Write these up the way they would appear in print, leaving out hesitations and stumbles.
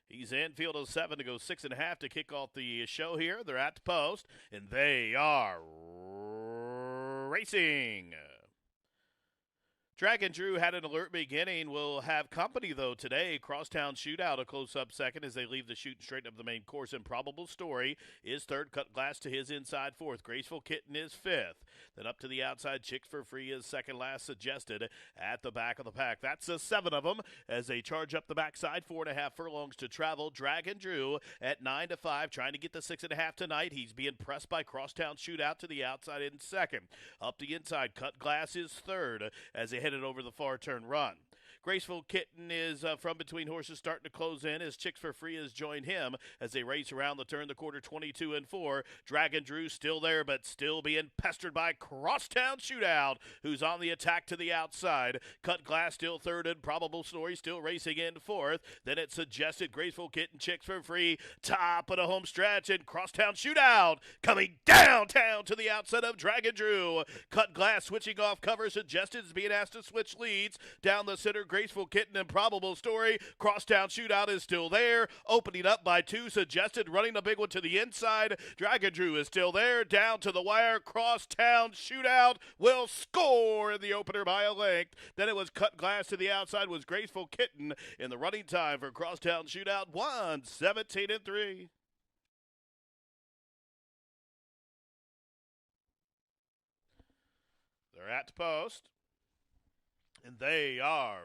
He's in, field of 7 to go 6.5 to kick off the show here. They're at the post, and they are racing. Dragon Drew had an alert beginning. Will have company, though, today. Crosstown Shootout, a close-up second as they leave the shoot straight up the main course. Improbable Story is third. Cut Glass to his inside fourth. Graceful Kitten is fifth. Then up to the outside, Chicks for Free is second last suggested at the back of the pack. That's the 7 of them as they charge up the backside. 4.5 furlongs to travel. Dragon Drew at 9-5, trying to get the 6.5 tonight. He's being pressed by Crosstown Shootout to the outside in second. Up the inside, Cut Glass is third as they headed over the far turn run. Graceful Kitten is from between horses starting to close in as Chicks for Free has joined him as they race around the turn, the quarter 22-4. Dragon Drew still there, but still being pestered by Crosstown Shootout, who's on the attack to the outside. Cut Glass still third, and Probable Story still racing in fourth. Then it suggested Graceful Kitten, Chicks for Free, top of the home stretch, and Crosstown Shootout coming downtown to the outside of Dragon Drew. Cut Glass switching off cover, suggested is being asked to switch leads down the center. Graceful Kitten and Probable Story. Crosstown Shootout is still there. Opening up by 2. Suggested running the big one to the inside. Dragon Drew is still there. Down to the wire. Crosstown Shootout will score in the opener by a length. Then it was Cut Glass to the outside. Was Graceful Kitten in the running time for Crosstown Shootout. 1:17-3. They're at the post, and they are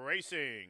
racing.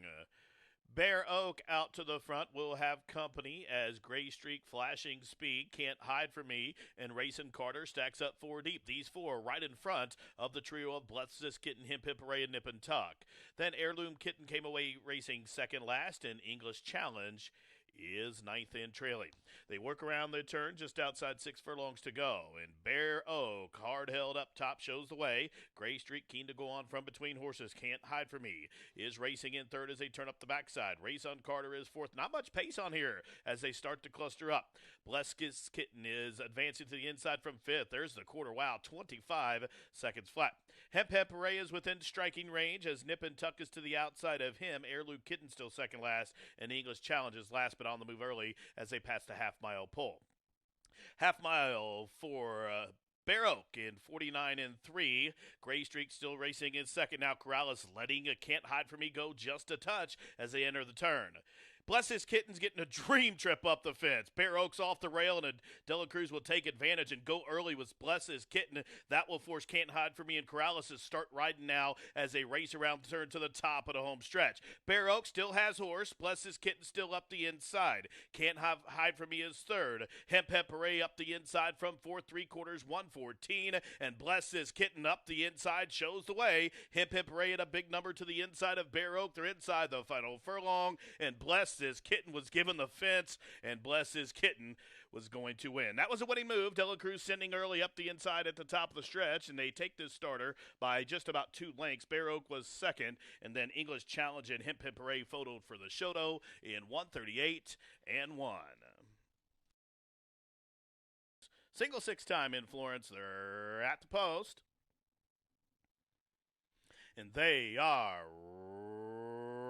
Bear Oak out to the front will have company as Gray Streak Flashing Speed Can't Hide From Me and Racing Carter stacks up 4 deep. These 4 right in front of the trio of Bless Kitten, Hemp Hip Hooray, and Nip and Tuck. Then Heirloom Kitten came away racing second last, and English Challenge is ninth in trailing. They work around the turn just outside 6 furlongs to go, and Bear Oak, hard held up top, shows the way. Gray Streak keen to go on from between horses. Can't Hide From Me is racing in third as they turn up the backside. Race on Carter is fourth. Not much pace on here as they start to cluster up. Bless Kitten is advancing to the inside from fifth. There's the quarter. Wow, 25 seconds flat. Hemp Hep Hooray is within striking range as Nip and Tuck is to the outside of him. Heirloom Kitten still second last, and English Challenge is last but on the move early as they pass the half-mile pole. Half-mile for Bear Oak in 49-3. Gray Streak still racing in second. Now Corrales letting a Can't Hide From Me go just a touch as they enter the turn. Bless His Kitten's getting a dream trip up the fence. Bear Oak's off the rail, and Dela Cruz will take advantage and go early with Bless His Kitten. That will force Can't Hide From Me and Corrales to start riding now as they race around the turn to the top of the home stretch. Bear Oak still has horse. Bless His Kitten still up the inside. Can't Hide From Me is third. Hemp Hep Hooray up the inside from fourth, 3/4, 1:14. And Bless His Kitten up the inside shows the way. Hemp Hep Hooray at a big number to the inside of Bear Oak. They're inside the final furlong, and Bless His Kitten was given the fence, and Bless His Kitten was going to win. That was a winning move. Dela Cruz sending early up the inside at the top of the stretch, and they take this starter by just about 2 lengths. Bear Oak was second, and then English Challenge and Hemp Hip Hooray photoed for the Shoto in 1:38-1. Single 6 time in Florence. They're at the post, and they are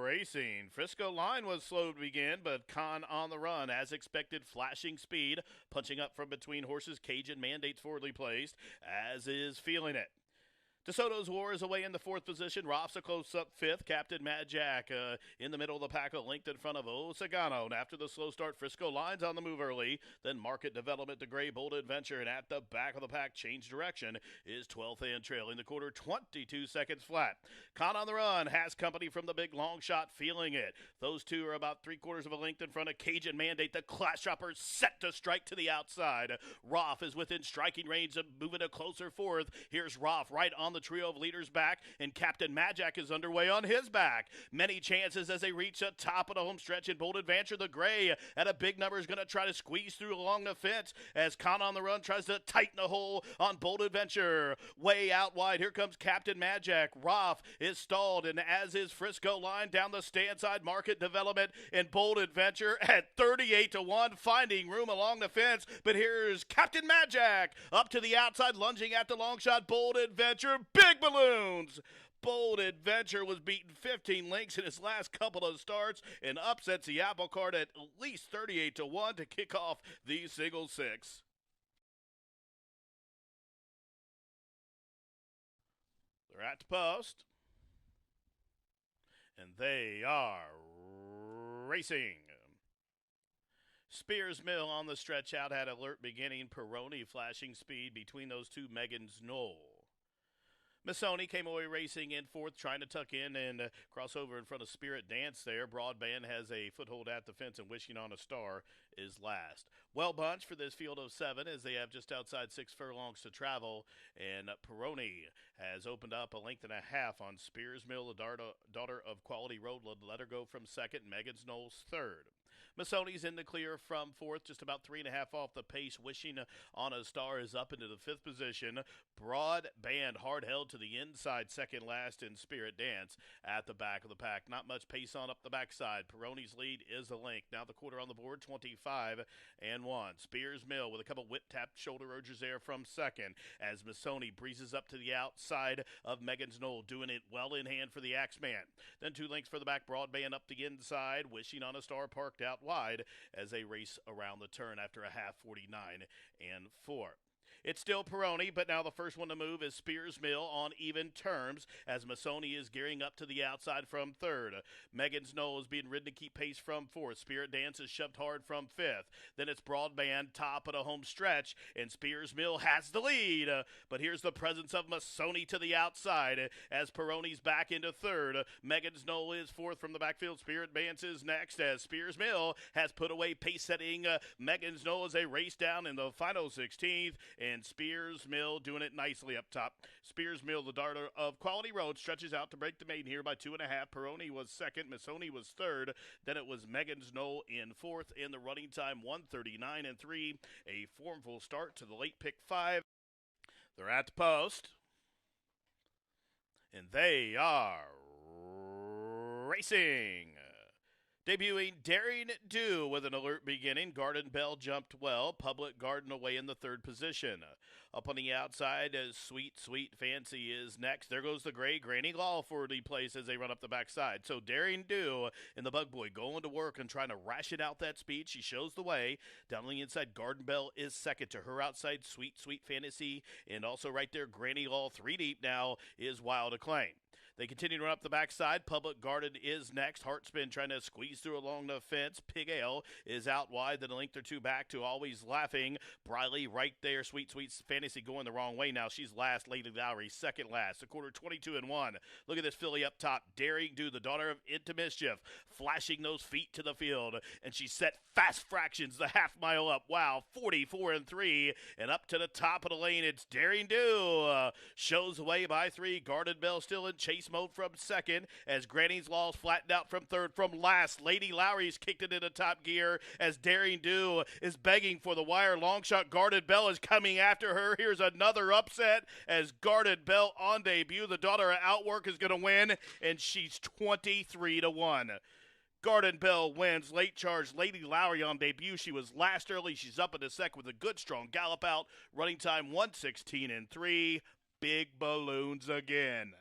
racing. Frisco Line was slow to begin, but Con on the run. As expected, Flashing Speed, punching up from between horses. Cajun Mandates forwardly placed, as is Feeling It. DeSoto's War is away in the 4th position. Roff's a close-up 5th. Captain Mad Jack in the middle of the pack, a length in front of Osagano. And after the slow start, Frisco Line's on the move early. Then Market Development, the Gray Bold Adventure. And at the back of the pack, Change Direction is 12th and trailing the quarter, 22 seconds flat. Con on the run has company from the big long shot, Feeling It. Those two are about 3/4 of a length in front of Cajun Mandate. The Class Shoppers set to strike to the outside. Roff is within striking range of moving a closer 4th. Here's Roff right on the trio of leaders back, and Captain Magic is underway on his back. Many chances as they reach the top of the home stretch in Bold Adventure. The Gray at a big number is going to try to squeeze through along the fence as Con on the run tries to tighten the hole on Bold Adventure. Way out wide, here comes Captain Magic. Roff is stalled, and as is Frisco Line down the stand side. Market Development and Bold Adventure at 38-1, finding room along the fence. But here's Captain Magic up to the outside, lunging at the long shot. Bold Adventure, big balloons. Bold Adventure was beaten 15 lengths in his last couple of starts and upsets the apple cart at least 38 to 1 to kick off the single six. They're at the post, and they are racing. Spears Mill on the stretch out had alert beginning. Peroni flashing speed between those two. Megan's Knoll. Missoni came away racing in fourth, trying to tuck in and cross over in front of Spirit Dance there. Broadband has a foothold at the fence, and Wishing on a Star is last. Well bunched for this field of seven as they have just outside 6 furlongs to travel, and Peroni has opened up a length and a half on Spears Mill, the daughter of Quality Road. Let her go from second. Megan's Knowles third. Missoni's in the clear from fourth, just about 3.5 off the pace. Wishing on a Star is up into the fifth position. Broad Band hard held to the inside, second last in Spirit Dance at the back of the pack. Not much pace on up the backside. Peroni's lead is a length. Now the quarter on the board, 25 and 1. Spears Mill with a couple whip-tapped shoulder urges there from second as Missoni breezes up to the outside of Megan's Knoll, doing it well in hand for the Axeman. Then 2 lengths for the back. Broadband up the inside. Wishing on a Star parked out wide as they race around the turn after a half, 49 and 4. It's still Peroni, but now the first one to move is Spears Mill on even terms as Missoni is gearing up to the outside from third. Megan's Knoll is being ridden to keep pace from fourth. Spirit Dance is shoved hard from fifth. Then it's Broadband, top of the home stretch, and Spears Mill has the lead. But here's the presence of Missoni to the outside as Peroni's back into third. Megan's Knoll is fourth from the backfield. Spirit Dance is next as Spears Mill has put away pace-setting Megan's Knoll as they race down in the final 16th, and Spears Mill doing it nicely up top. Spears Mill, the daughter of Quality Road, stretches out to break the maiden here by 2.5. Peroni was second. Missoni was third. Then it was Megan's Knoll in fourth. In the running time, 1:39 and 3. A formful start to the late pick 5. They're at the post, and they are racing. Debuting Daring Do with an alert beginning. Garden Bell jumped well. Public Garden away in the third position. Up on the outside, as Sweet Fancy is next. There goes the gray Granny Law for the place as they run up the backside. So Daring Do and the Bug Boy going to work and trying to ration out that speed. She shows the way. Down on the inside, Garden Bell is second. To her outside, Sweet Fantasy. And also right there, Granny Law 3 deep now is Wild Acclaim. They continue to run up the backside. Public Garden is next. Heartspin trying to squeeze through along the fence. Pig Ale is out wide, then a length or two back to Always Laughing. Briley right there. Sweet Fantasy going the wrong way now. She's last. Lady Lowry second last. The quarter 22 and 1. Look at this filly up top. Daring Do, the daughter of Into Mischief, flashing those feet to the field. And she set fast fractions the half mile up. Wow, 44 and 3. And up to the top of the lane, it's Daring Do. Shows away by 3. Garden Bell still in chase mode from second as Granny's Laws flattened out from third. From last, Lady Lowry's kicked it into top gear as Daring Do is begging for the wire. Long shot Garden Bell is coming after her. Here's another upset as Garden Bell on debut. The daughter of Outwork is going to win, and she's 23 to 1. Garden Bell wins. Late charge, Lady Lowry on debut. She was last early. She's up in the sec with a good strong gallop out. Running time 1:16 and 3. Big balloons again.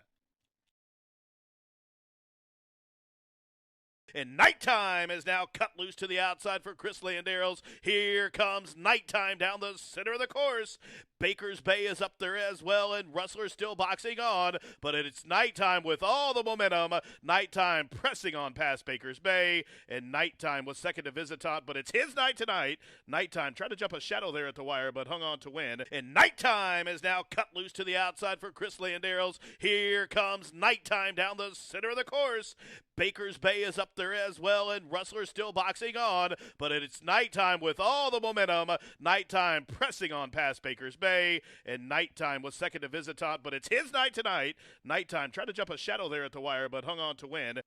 And Nighttime is now cut loose to the outside for Chris Landeros. Here comes Nighttime down the center of the course. Baker's Bay is up there as well, and Rustler's still boxing on, but it's Nighttime with all the momentum. Nighttime pressing on past Baker's Bay, and Nighttime was second to Visitant, but it's his night tonight. Nighttime tried to jump a shadow there at the wire, but hung on to win. And Nighttime is now cut loose to the outside for Chris Landeros. Here comes Nighttime down the center of the course. Baker's Bay is up there as well, and Rustler's still boxing on, but it's Nighttime with all the momentum. Nighttime pressing on past Baker's Bay, and Nighttime was second to Visitant, but it's his night tonight. Nighttime tried to jump a shadow there at the wire, but hung on to win.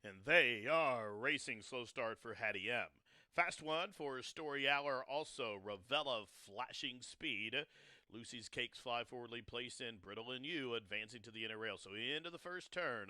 And they are racing. Slow start for Hattie M. Fast one for Story Hour, also Ravella flashing speed. Lucy's Cakes fly forwardly placed in. Brittle and You advancing to the inner rail. So into the first turn.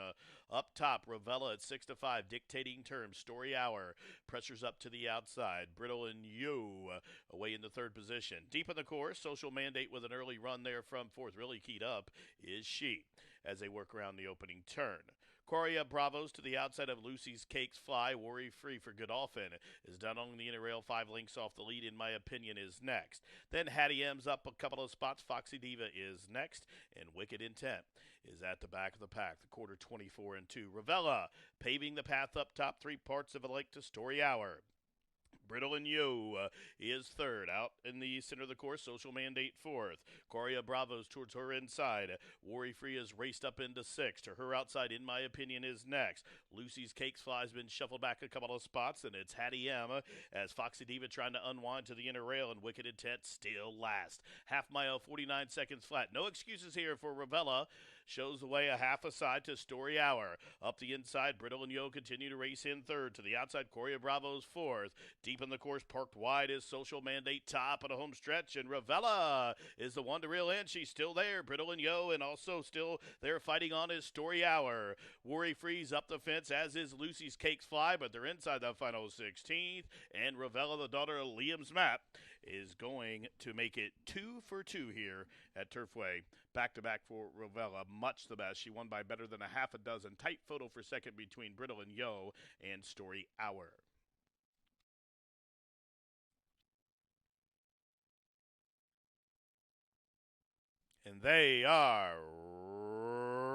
Up top, Ravella at 6 to 5, dictating terms. Story Hour pressures up to the outside. Brittle and You away in the third position. Deep in the course, Social Mandate with an early run there from fourth. Really keyed up is she as they work around the opening turn. Coria Bravos to the outside of Lucy's Cakes Fly. Worry Free for Godolphin is down on the inner rail, 5 lengths off the lead, in my opinion, is next. Then Hattie M's up a couple of spots. Foxy Diva is next, and Wicked Intent is at the back of the pack. The quarter 24 and 2. Ravella paving the path up top, 3 parts of a lake to Story Hour. Brittle and You is third. Out in the center of the course, Social Mandate fourth. Coria Bravos towards her inside. Worry Free is raced up into sixth. To her outside, in my opinion, is next. Lucy's Cakes Fly has been shuffled back a couple of spots, and it's Hattie M as Foxy Diva trying to unwind to the inner rail, and Wicked Intent still last. Half mile, 49 seconds flat. No excuses here for Ravella. Shows the way a half aside to Story Hour. Up the inside, Brittle and Yo continue to race in third. To the outside, Coria Bravos fourth. Deep in the course, parked wide is Social Mandate top of the home stretch. And Ravella is the one to reel in. She's still there. Brittle and Yo, and also still there fighting on is Story Hour. Worry Free's up the fence, as is Lucy's Cakes Fly, but they're inside the final 16th. And Ravella, the daughter of Liam's Map, is going to make it 2 for 2 here at Turfway. Back-to-back for Ravella, much the best. She won by better than a half a dozen. Tight photo for second between Brittle and Yo and Story Hour. And they are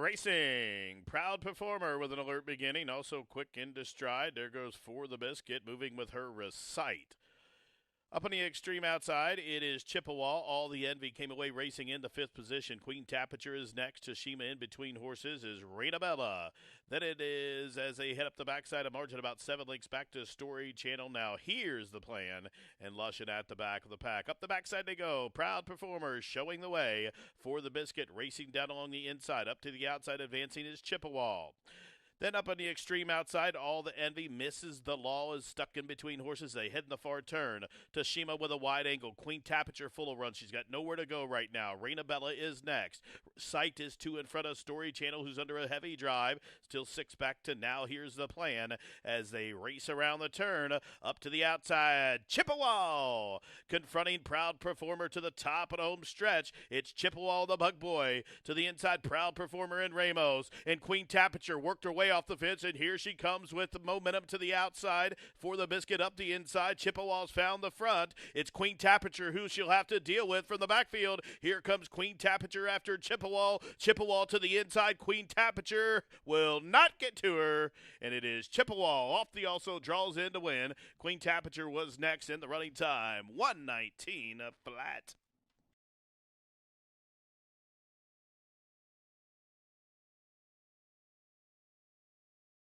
racing. Proud Performer with an alert beginning. Also quick into stride. There goes For the Biscuit, moving with her Recite. Up on the extreme outside, it is Chippewa. All the Envy came away racing in the 5th position. Queen Tapiture is next. Tashima in between horses is Reina Bella. Then it is, as they head up the backside of margin, about 7 lengths back to Story Channel. Now here's the plan, and Lushin at the back of the pack. Up the backside they go. Proud Performers showing the way. For the Biscuit racing down along the inside. Up to the outside advancing is Chippewa. Then up on the extreme outside, All the Envy misses the law, is stuck in between horses. They head in the far turn. Tashima with a wide angle. Queen Tapiture full of run. She's got nowhere to go right now. Reina Bella is next. Sight is 2 in front of Story Channel, who's under a heavy drive. Still 6 back to Now Here's the Plan as they race around the turn. Up to the outside, Chippewa confronting Proud Performer to the top of the home stretch. It's Chippewa the Bug Boy. To the inside, Proud Performer and Ramos. And Queen Tapiture worked her way off the fence, and here she comes with the momentum to the outside. For the Biscuit up the inside. Chippewa's found the front. It's Queen Tapiture who she'll have to deal with from the backfield. Here comes Queen Tapiture after Chippewa. Chippewa to the inside. Queen Tapiture will not get to her, and it is Chippewa off the also draws in to win. Queen Tapiture was next in the running time. 1:19 flat.